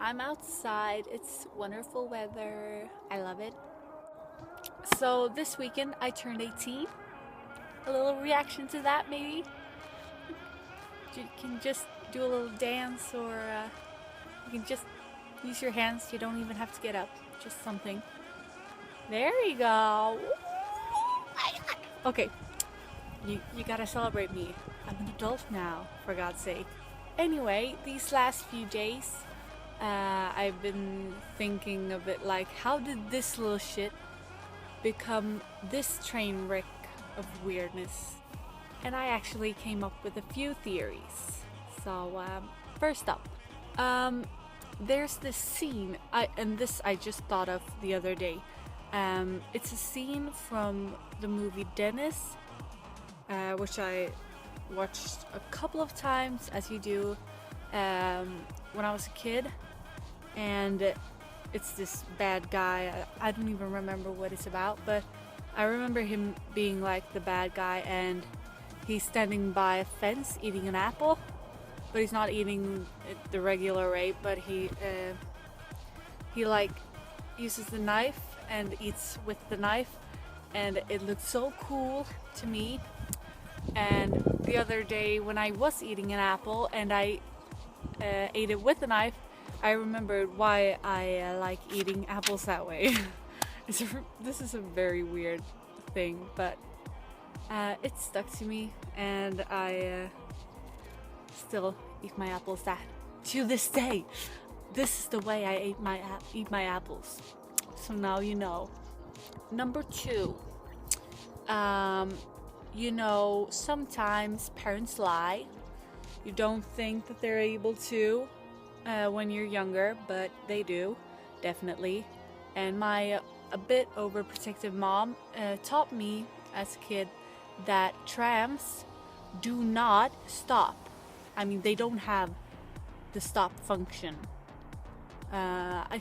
I'm outside. It's wonderful weather. I love it. So this weekend I turned 18. A little reaction to that, maybe. You can just do a little dance, or you can just use your hands. You don't even have to get up. Just something. There you go. Okay, you gotta celebrate me. I'm an adult now, for God's sake. Anyway, these last few days, I've been thinking of it like, how did this little shit become this train wreck of weirdness? And I actually came up with a few theories. So, first up, there's this scene, and this I just thought of the other day. It's a scene from the movie Dennis, which I watched a couple of times, as you do, when I was a kid. And it's this bad guy. I don't even remember what it's about, but I remember him being like the bad guy, and he's standing by a fence eating an apple, but he's not eating it the regular way, but he like uses the knife and eats with the knife, and it looked so cool to me. And the other day when I was eating an apple and I ate it with a knife, I remembered why I like eating apples that way. This is a very weird thing, but it stuck to me, and I still eat my apples to this day. This is the way I eat my apples. So now you know. Number 2, sometimes parents lie. You don't think that they're able to when you're younger, but they do, definitely. And my a bit overprotective mom taught me as a kid that trams do not stop. I mean, they don't have the stop function. I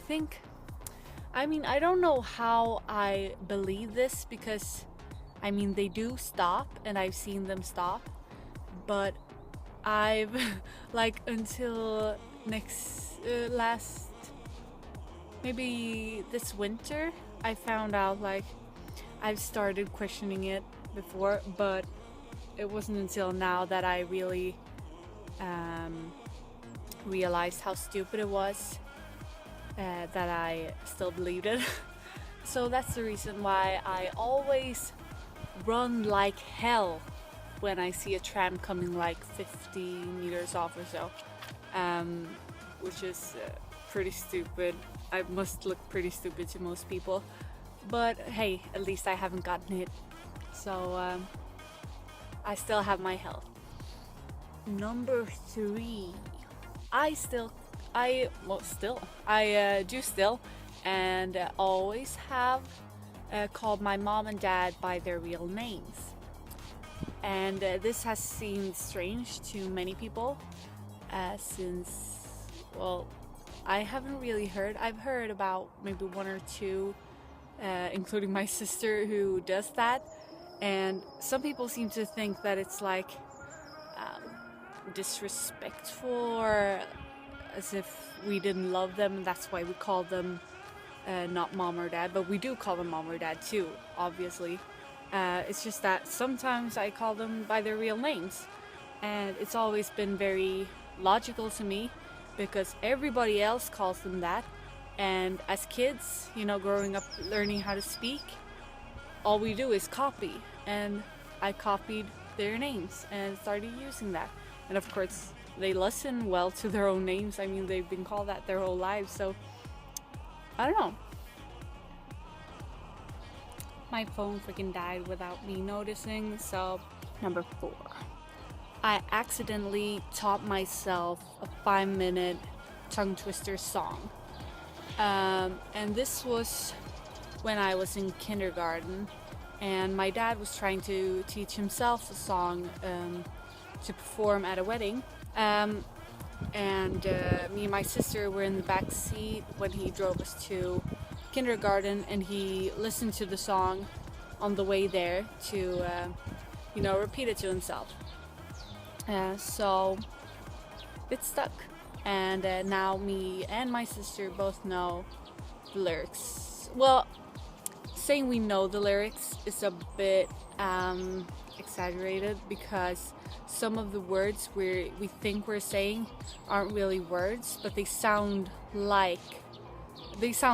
don't know how I believe this, because they do stop, and I've seen them stop, but I've until maybe this winter, I found out I've started questioning it before, but it wasn't until now that I really realized how stupid it was, that I still believed it. So that's the reason why I always run like hell when I see a tram coming 50 meters off or so, which is pretty stupid. I must look pretty stupid to most people, but hey, at least I haven't gotten hit, so I still have my health. Number 3, I do still, and always have called my mom and dad by their real names. And this has seemed strange to many people, since, I haven't really heard. I've heard about maybe 1 or 2, including my sister, who does that. And some people seem to think that it's disrespectful, or as if we didn't love them, and that's why we call them not mom or dad. But we do call them mom or dad too, obviously. It's just that sometimes I call them by their real names, and it's always been very logical to me, because everybody else calls them that. And as kids, growing up learning how to speak, all we do is copy, and I copied their names and started using that. And of course, they listen well to their own names. They've been called that their whole lives, so I don't know. My phone freaking died without me noticing. So, number 4, I accidentally taught myself a 5-minute tongue twister song. And this was when I was in kindergarten, and my dad was trying to teach himself a song to perform at a wedding. And me and my sister were in the back seat when he drove us to kindergarten, and he listened to the song on the way there to repeat it to himself. So it stuck. and now me and my sister both know the lyrics. Well, saying we know the lyrics is a bit exaggerated, because some of the words we think we're saying aren't really words, but they sound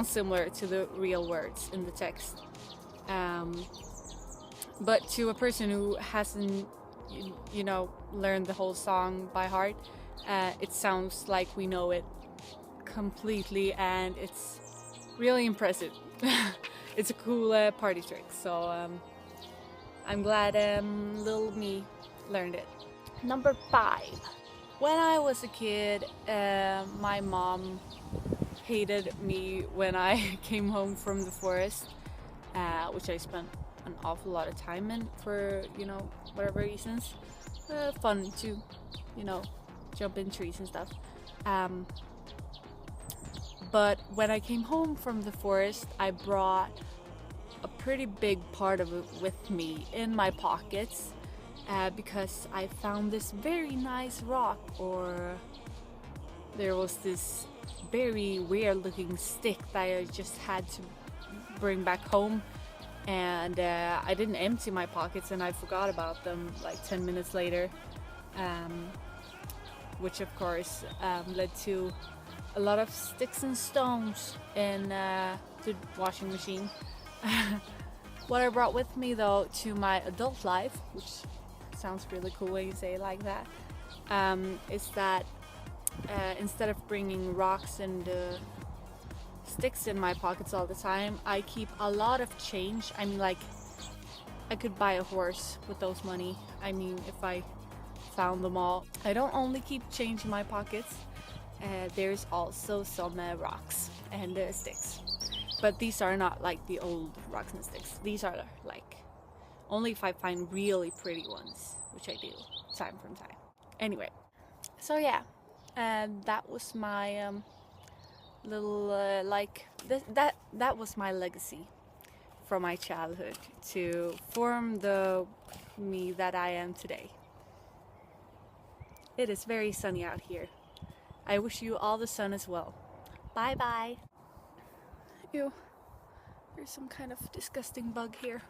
similar to the real words in the text. But to a person who hasn't, learned the whole song by heart, it sounds like we know it completely, and it's really impressive. It's a cool party trick, so I'm glad little me learned it. Number 5. When I was a kid, my mom hated me when I came home from the forest, which I spent an awful lot of time in for, whatever reasons. Fun to, jump in trees and stuff. But when I came home from the forest, I brought a pretty big part of it with me in my pockets, because I found this very nice rock, or there was this very weird looking stick that I just had to bring back home, and I didn't empty my pockets, and I forgot about them like 10 minutes later, which of course led to a lot of sticks and stones in the washing machine. What I brought with me though to my adult life, which sounds really cool when you say it like that, is that instead of bringing rocks and sticks in my pockets all the time, I keep a lot of change. I mean, like, I could buy a horse with those money. I mean, if I found them all. I don't only keep change in my pockets. There's also some rocks and sticks. But these are not like the old rocks and sticks. These are like only if I find really pretty ones, which I do time from time. Anyway, so yeah, that was my little that was my legacy from my childhood to form the me that I am today. It is very sunny out here. I wish you all the sun as well. Bye bye. Ew, there's some kind of disgusting bug here.